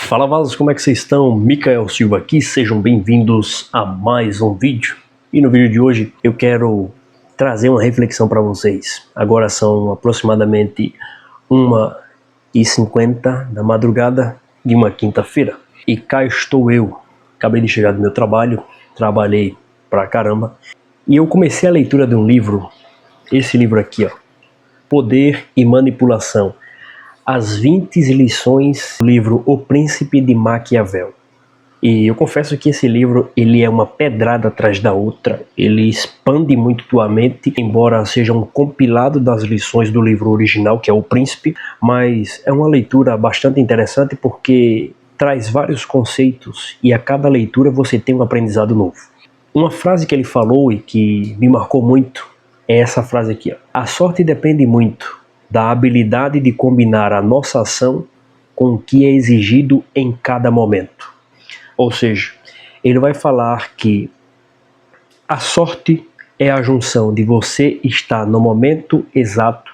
Fala vasos, como é que vocês estão? Micael Silva aqui, sejam bem-vindos a mais um vídeo. E no vídeo de hoje eu quero trazer uma reflexão para vocês. Agora são aproximadamente 1h50 da madrugada de uma quinta-feira. E cá estou eu, acabei de chegar do meu trabalho, trabalhei pra caramba. E eu comecei a leitura de um livro, esse livro aqui, ó, Poder e Manipulação. As 20 lições do livro O Príncipe de Maquiavel. E eu confesso que esse livro ele é uma pedrada atrás da outra, ele expande muito tua mente, embora seja um compilado das lições do livro original, que é O Príncipe, mas é uma leitura bastante interessante porque traz vários conceitos e a cada leitura você tem um aprendizado novo. Uma frase que ele falou e que me marcou muito é essa frase aqui, ó. A sorte depende muito da habilidade de combinar a nossa ação com o que é exigido em cada momento. Ou seja, ele vai falar que a sorte é a junção de você estar no momento exato,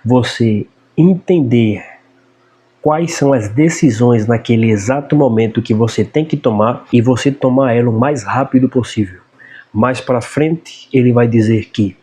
você entender quais são as decisões naquele exato momento que você tem que tomar e você tomar ela o mais rápido possível. Mais para frente ele vai dizer que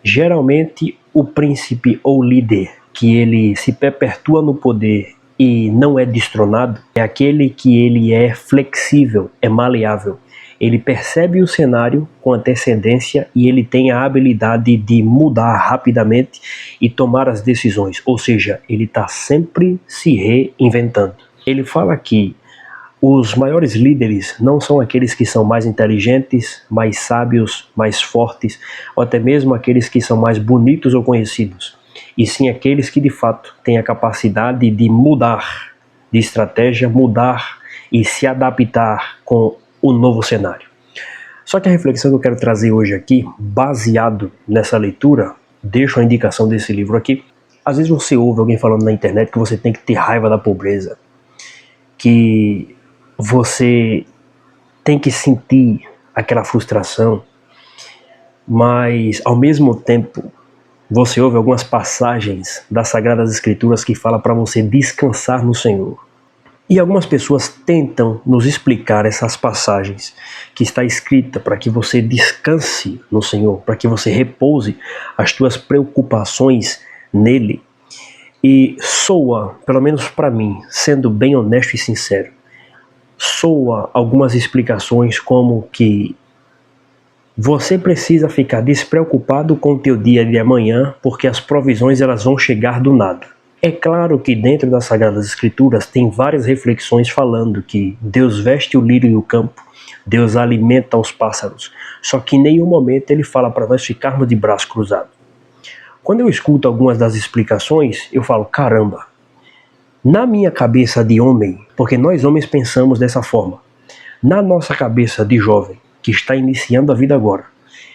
geralmente o príncipe ou líder que ele se perpetua no poder e não é destronado é aquele que ele é flexível, é maleável. Ele percebe o cenário com antecedência e ele tem a habilidade de mudar rapidamente e tomar as decisões, ou seja, ele está sempre se reinventando. Ele fala que os maiores líderes não são aqueles que são mais inteligentes, mais sábios, mais fortes, ou até mesmo aqueles que são mais bonitos ou conhecidos, e sim aqueles que de fato têm a capacidade de mudar de estratégia, mudar e se adaptar com o novo cenário. Só que a reflexão que eu quero trazer hoje aqui, baseado nessa leitura, deixo a indicação desse livro aqui. Às vezes você ouve alguém falando na internet que você tem que ter raiva da pobreza, que você tem que sentir aquela frustração, mas ao mesmo tempo você ouve algumas passagens das Sagradas Escrituras que falam para você descansar no Senhor. E algumas pessoas tentam nos explicar essas passagens que está escrita para que você descanse no Senhor, para que você repouse as tuas preocupações nele. E soa, pelo menos para mim, sendo bem honesto e sincero, soa algumas explicações como que você precisa ficar despreocupado com o teu dia de amanhã porque as provisões elas vão chegar do nada. É claro que dentro das Sagradas Escrituras tem várias reflexões falando que Deus veste o lírio do campo, Deus alimenta os pássaros, só que em nenhum momento ele fala para nós ficarmos de braço cruzado. Quando eu escuto algumas das explicações, eu falo, caramba, na minha cabeça de homem, porque nós homens pensamos dessa forma, na nossa cabeça de jovem, que está iniciando a vida agora,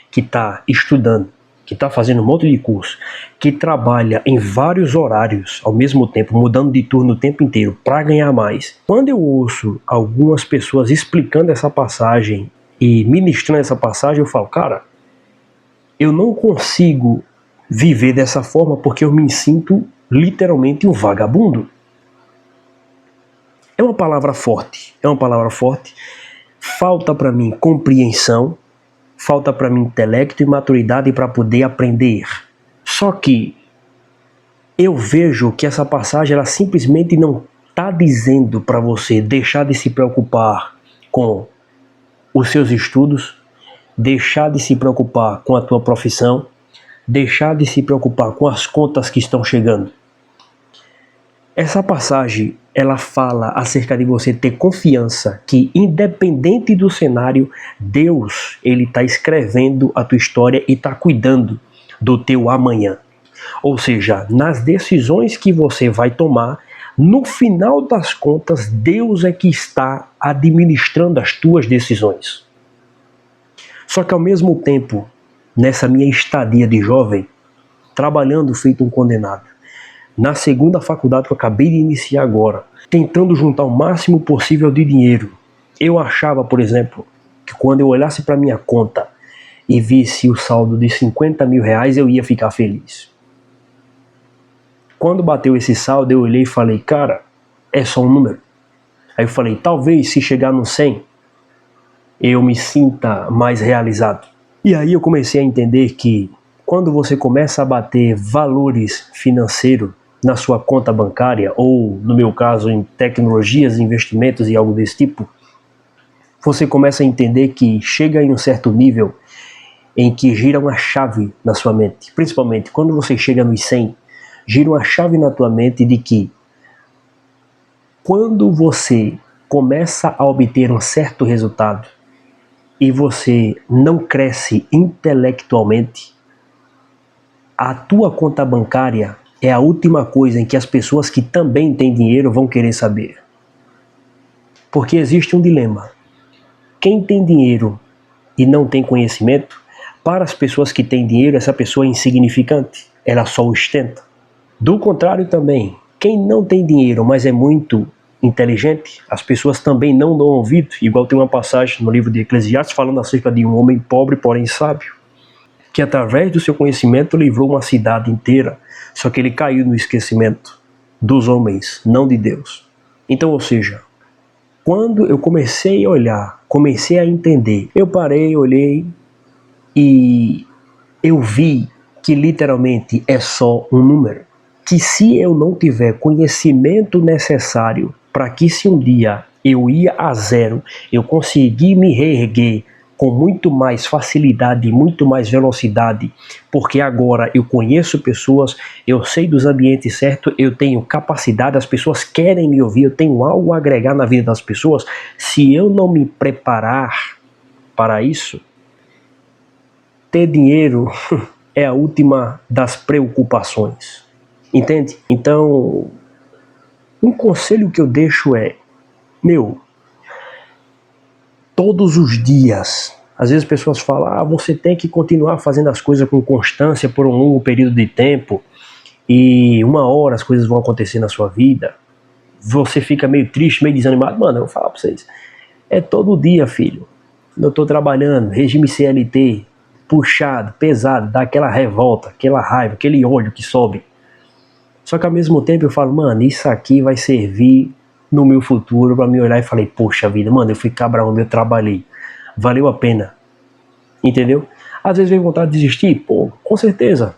que está estudando, que está fazendo um monte de curso, que trabalha em vários horários ao mesmo tempo, mudando de turno o tempo inteiro para ganhar mais. Quando eu ouço algumas pessoas explicando essa passagem e ministrando essa passagem, eu falo, cara, eu não consigo viver dessa forma porque eu me sinto literalmente um vagabundo. É uma palavra forte, falta para mim compreensão, falta para mim intelecto e maturidade para poder aprender. Só que eu vejo que essa passagem ela simplesmente não está dizendo para você deixar de se preocupar com os seus estudos, deixar de se preocupar com a tua profissão, deixar de se preocupar com as contas que estão chegando. Essa passagem, ela fala acerca de você ter confiança que, independente do cenário, Deus, ele está escrevendo a tua história e está cuidando do teu amanhã. Ou seja, nas decisões que você vai tomar, no final das contas, Deus é que está administrando as tuas decisões. Só que ao mesmo tempo, nessa minha estadia de jovem, trabalhando feito um condenado, na segunda faculdade que eu acabei de iniciar agora, tentando juntar o máximo possível de dinheiro, eu achava, por exemplo, que quando eu olhasse para minha conta e visse o saldo de 50 mil reais, eu ia ficar feliz. Quando bateu esse saldo, eu olhei e falei, cara, é só um número. Aí eu falei, talvez se chegar no 100, eu me sinta mais realizado. E aí eu comecei a entender que quando você começa a bater valores financeiros na sua conta bancária, ou no meu caso em tecnologias, investimentos e algo desse tipo, você começa a entender que chega em um certo nível em que gira uma chave na sua mente. Principalmente quando você chega nos 100, gira uma chave na tua mente de que quando você começa a obter um certo resultado e você não cresce intelectualmente, a tua conta bancária é a última coisa em que as pessoas que também têm dinheiro vão querer saber. Porque existe um dilema. Quem tem dinheiro e não tem conhecimento, para as pessoas que têm dinheiro, essa pessoa é insignificante. Ela só ostenta. Do contrário também, quem não tem dinheiro, mas é muito inteligente, as pessoas também não dão ouvido. Igual tem uma passagem no livro de Eclesiastes falando acerca de um homem pobre, porém sábio, que através do seu conhecimento livrou uma cidade inteira, só que ele caiu no esquecimento dos homens, não de Deus. Então, ou seja, quando eu comecei a olhar, comecei a entender, eu parei, olhei e eu vi que literalmente é só um número. Que se eu não tiver conhecimento necessário para que se um dia eu ia a zero, eu conseguir me reerguer com muito mais facilidade, muito mais velocidade, porque agora eu conheço pessoas, eu sei dos ambientes certos, eu tenho capacidade, as pessoas querem me ouvir, eu tenho algo a agregar na vida das pessoas. Se eu não me preparar para isso, ter dinheiro é a última das preocupações. Entende? Então, um conselho que eu deixo é, todos os dias, às vezes as pessoas falam, você tem que continuar fazendo as coisas com constância por um longo período de tempo e uma hora as coisas vão acontecer na sua vida. Você fica meio triste, meio desanimado. Mano, eu vou falar pra vocês, é todo dia, filho. Eu tô trabalhando, regime CLT, puxado, pesado, dá aquela revolta, aquela raiva, aquele ódio que sobe. Só que ao mesmo tempo eu falo, mano, isso aqui vai servir no meu futuro pra me olhar e falei, poxa vida, mano, eu fui cabrão, eu trabalhei, valeu a pena, entendeu? Às vezes vem vontade de desistir, pô, com certeza,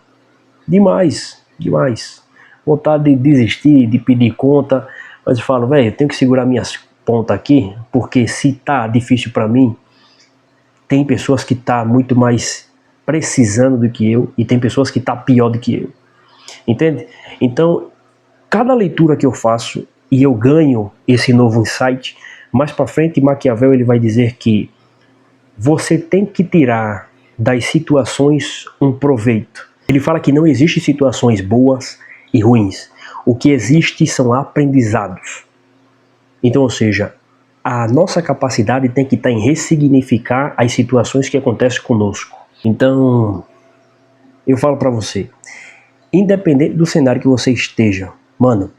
demais, vontade de desistir, de pedir conta, mas eu falo, velho, eu tenho que segurar minhas pontas aqui, porque se tá difícil pra mim, tem pessoas que tá muito mais precisando do que eu e tem pessoas que tá pior do que eu. Entende? Então, cada leitura que eu faço e eu ganho esse novo insight, mais para frente Maquiavel ele vai dizer que você tem que tirar das situações um proveito. Ele fala que não existe situações boas e ruins. O que existe são aprendizados. Então, ou seja, a nossa capacidade tem que estar em ressignificar as situações que acontecem conosco. Então, eu falo para você, independente do cenário que você esteja, mano,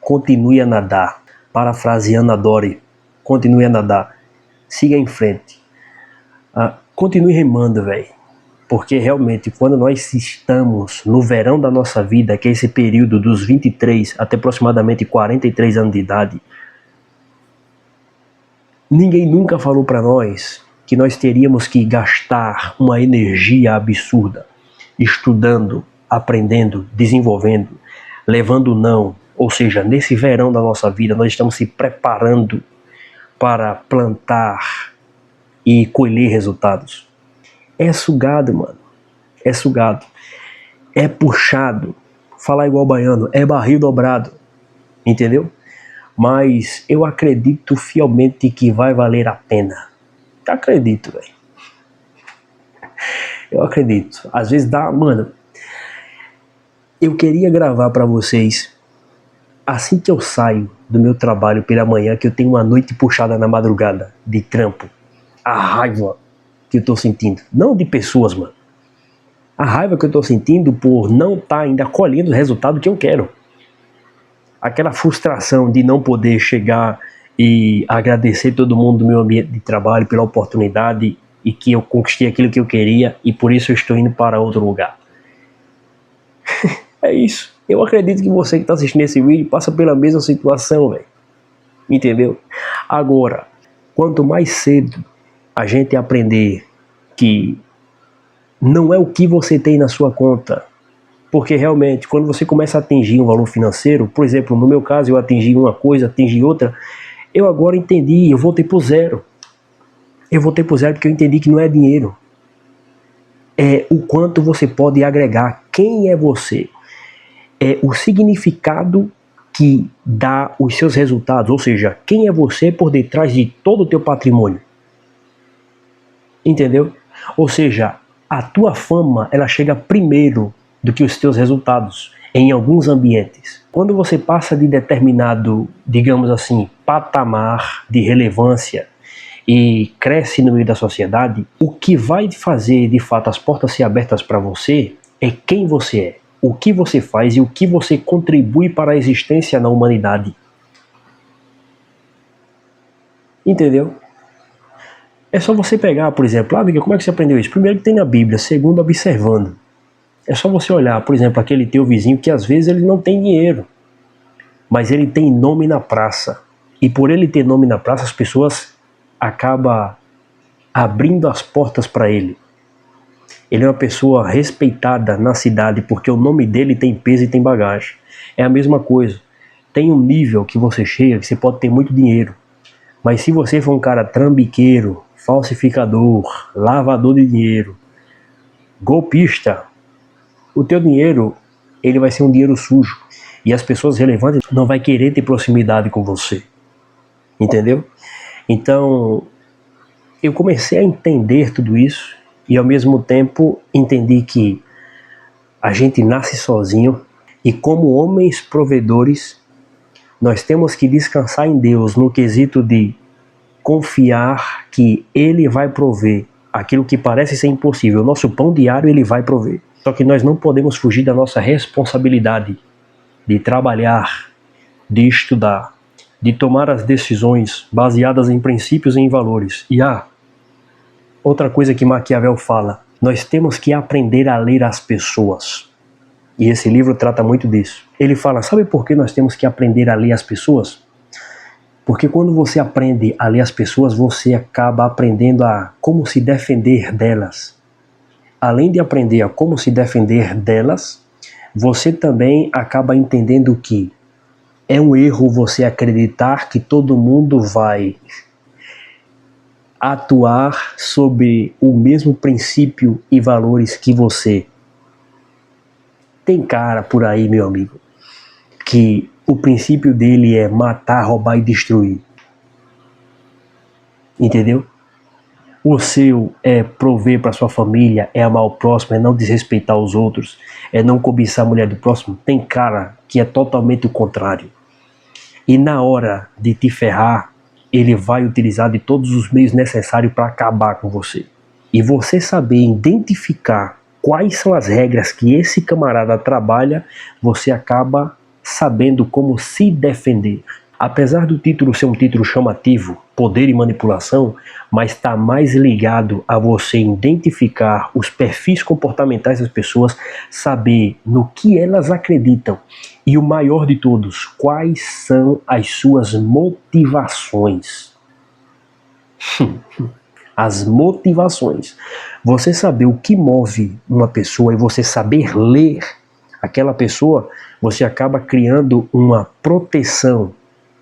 continue a nadar. Parafraseando a Dory, continue a nadar. Siga em frente. Continue remando, velho. Porque realmente, quando nós estamos no verão da nossa vida, que é esse período dos 23 até aproximadamente 43 anos de idade, ninguém nunca falou para nós que nós teríamos que gastar uma energia absurda estudando, aprendendo, desenvolvendo, levando não. Ou seja, nesse verão da nossa vida, nós estamos se preparando para plantar e colher resultados. É sugado, mano. É sugado. É puxado. Falar igual baiano, é barril dobrado. Entendeu? Mas eu acredito fielmente que vai valer a pena. Acredito, velho. Eu acredito. Às vezes dá, mano. Eu queria gravar pra vocês assim que eu saio do meu trabalho pela manhã, que eu tenho uma noite puxada na madrugada de trampo. A raiva que eu tô sentindo. Não de pessoas, mano. A raiva que eu tô sentindo por não estar ainda colhendo o resultado que eu quero. Aquela frustração de não poder chegar e agradecer todo mundo do meu ambiente de trabalho pela oportunidade e que eu conquistei aquilo que eu queria e por isso eu estou indo para outro lugar. É isso. Eu acredito que você que está assistindo esse vídeo passa pela mesma situação, velho. Entendeu? Agora, quanto mais cedo a gente aprender que não é o que você tem na sua conta, porque realmente quando você começa a atingir um valor financeiro, por exemplo, no meu caso eu atingi uma coisa, atingi outra, eu agora entendi, eu voltei pro zero. Eu voltei pro zero porque eu entendi que não é dinheiro. É o quanto você pode agregar, quem é você, é o significado que dá os seus resultados, ou seja, quem é você por detrás de todo o teu patrimônio. Entendeu? Ou seja, a tua fama, ela chega primeiro do que os teus resultados em alguns ambientes. Quando você passa de determinado, digamos assim, patamar de relevância e cresce no meio da sociedade, o que vai fazer de fato as portas ser abertas para você é quem você é, o que você faz e o que você contribui para a existência na humanidade. Entendeu? É só você pegar, por exemplo, amiga, como é que você aprendeu isso? Primeiro que tem na Bíblia, segundo observando. É só você olhar, por exemplo, aquele teu vizinho que às vezes ele não tem dinheiro, mas ele tem nome na praça. E por ele ter nome na praça, as pessoas acabam abrindo as portas para ele. Ele é uma pessoa respeitada na cidade porque o nome dele tem peso e tem bagagem. É a mesma coisa. Tem um nível que você chega que você pode ter muito dinheiro, mas se você for um cara trambiqueiro, falsificador, lavador de dinheiro, golpista, o teu dinheiro ele vai ser um dinheiro sujo e as pessoas relevantes não vai querer ter proximidade com você. Entendeu? Então, eu comecei a entender tudo isso e ao mesmo tempo entendi que a gente nasce sozinho e como homens provedores nós temos que descansar em Deus no quesito de confiar que Ele vai prover aquilo que parece ser impossível. O nosso pão diário Ele vai prover. Só que nós não podemos fugir da nossa responsabilidade de trabalhar, de estudar, de tomar as decisões baseadas em princípios e em valores. E outra coisa que Maquiavel fala, nós temos que aprender a ler as pessoas. E esse livro trata muito disso. Ele fala, sabe por que nós temos que aprender a ler as pessoas? Porque quando você aprende a ler as pessoas, você acaba aprendendo a como se defender delas. Além de aprender a como se defender delas, você também acaba entendendo que é um erro você acreditar que todo mundo vai atuar sobre o mesmo princípio e valores que você. Tem cara por aí, meu amigo, que o princípio dele é matar, roubar e destruir. Entendeu? O seu é prover para sua família, é amar o próximo, é não desrespeitar os outros, é não cobiçar a mulher do próximo. Tem cara que é totalmente o contrário. E na hora de te ferrar, ele vai utilizar de todos os meios necessários para acabar com você. E você saber identificar quais são as regras que esse camarada trabalha, você acaba sabendo como se defender. Apesar do título ser um título chamativo, Poder e Manipulação, mas está mais ligado a você identificar os perfis comportamentais das pessoas, saber no que elas acreditam e o maior de todos, quais são as suas motivações. As motivações. Você saber o que move uma pessoa e você saber ler aquela pessoa, você acaba criando uma proteção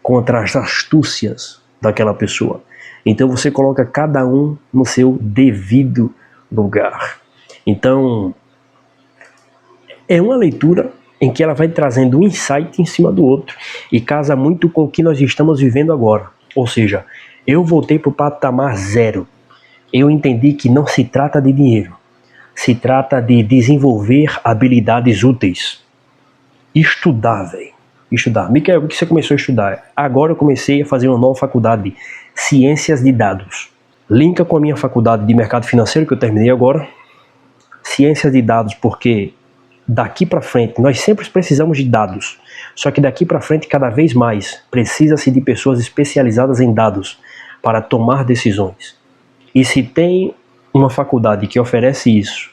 contra as astúcias daquela pessoa. Então você coloca cada um no seu devido lugar. Então, é uma leitura em que ela vai trazendo um insight em cima do outro e casa muito com o que nós estamos vivendo agora. Ou seja, eu voltei para o patamar zero. Eu entendi que não se trata de dinheiro, se trata de desenvolver habilidades úteis. Estudar, velho. Estudar. Miquel, o que você começou a estudar? Agora eu comecei a fazer uma nova faculdade, Ciências de Dados. Linka com a minha faculdade de Mercado Financeiro, que eu terminei agora. Ciências de Dados, porque daqui para frente nós sempre precisamos de dados. Só que daqui para frente, cada vez mais, precisa-se de pessoas especializadas em dados para tomar decisões. E se tem uma faculdade que oferece isso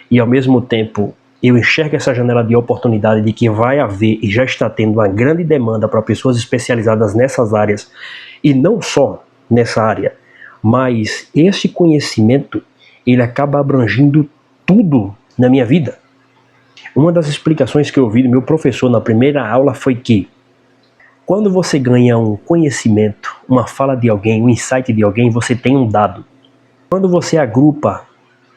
e ao mesmo tempo eu enxergo essa janela de oportunidade de que vai haver e já está tendo uma grande demanda para pessoas especializadas nessas áreas, e não só nessa área, mas esse conhecimento, ele acaba abrangindo tudo na minha vida. Uma das explicações que eu ouvi do meu professor na primeira aula foi que quando você ganha um conhecimento, uma fala de alguém, um insight de alguém, você tem um dado. Quando você agrupa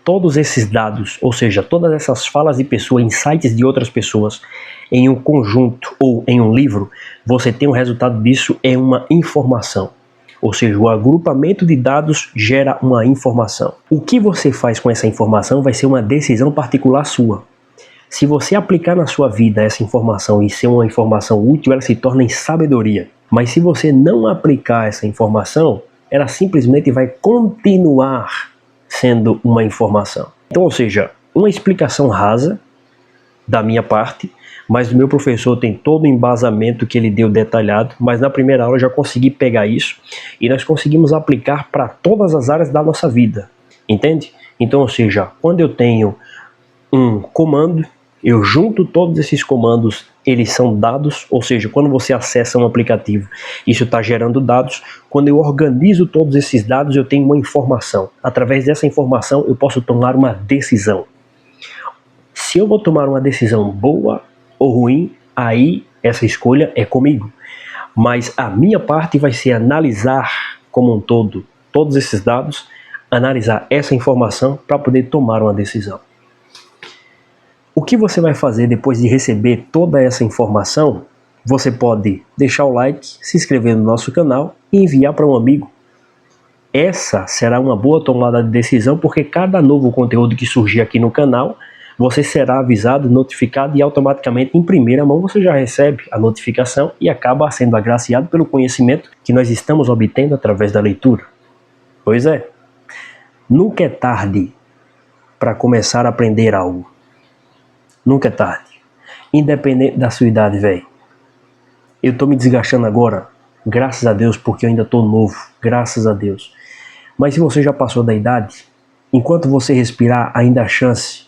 todos esses dados, ou seja, todas essas falas de pessoas, insights de outras pessoas, em um conjunto ou em um livro, você tem um resultado disso, é uma informação. Ou seja, o agrupamento de dados gera uma informação. O que você faz com essa informação vai ser uma decisão particular sua. Se você aplicar na sua vida essa informação e ser uma informação útil, ela se torna em sabedoria. Mas se você não aplicar essa informação, ela simplesmente vai continuar sendo uma informação. Então, ou seja, uma explicação rasa da minha parte, mas o meu professor tem todo o embasamento que ele deu detalhado, mas na primeira aula eu já consegui pegar isso e nós conseguimos aplicar para todas as áreas da nossa vida, entende? Então, ou seja, quando eu tenho um comando, eu junto todos esses comandos, eles são dados, ou seja, quando você acessa um aplicativo, isso está gerando dados. Quando eu organizo todos esses dados, eu tenho uma informação. Através dessa informação, eu posso tomar uma decisão. Se eu vou tomar uma decisão boa ou ruim, aí essa escolha é comigo. Mas a minha parte vai ser analisar como um todo todos esses dados, analisar essa informação para poder tomar uma decisão. O que você vai fazer depois de receber toda essa informação? Você pode deixar o like, se inscrever no nosso canal e enviar para um amigo. Essa será uma boa tomada de decisão, porque cada novo conteúdo que surgir aqui no canal, você será avisado, notificado e automaticamente em primeira mão você já recebe a notificação e acaba sendo agraciado pelo conhecimento que nós estamos obtendo através da leitura. Pois é, nunca é tarde para começar a aprender algo. Nunca é tarde. Independente da sua idade, velho. Eu tô me desgastando agora, graças a Deus, porque eu ainda tô novo, graças a Deus. Mas se você já passou da idade, enquanto você respirar, ainda há chance.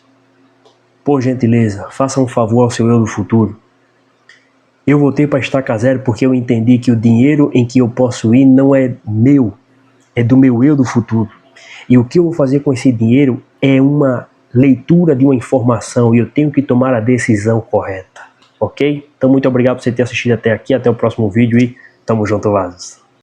Por gentileza, faça um favor ao seu eu do futuro. Eu voltei para estaca zero porque eu entendi que o dinheiro em que eu posso ir não é meu, é do meu eu do futuro. E o que eu vou fazer com esse dinheiro é uma leitura de uma informação e eu tenho que tomar a decisão correta, ok? Então muito obrigado por você ter assistido até aqui, até o próximo vídeo e tamo junto, vasos.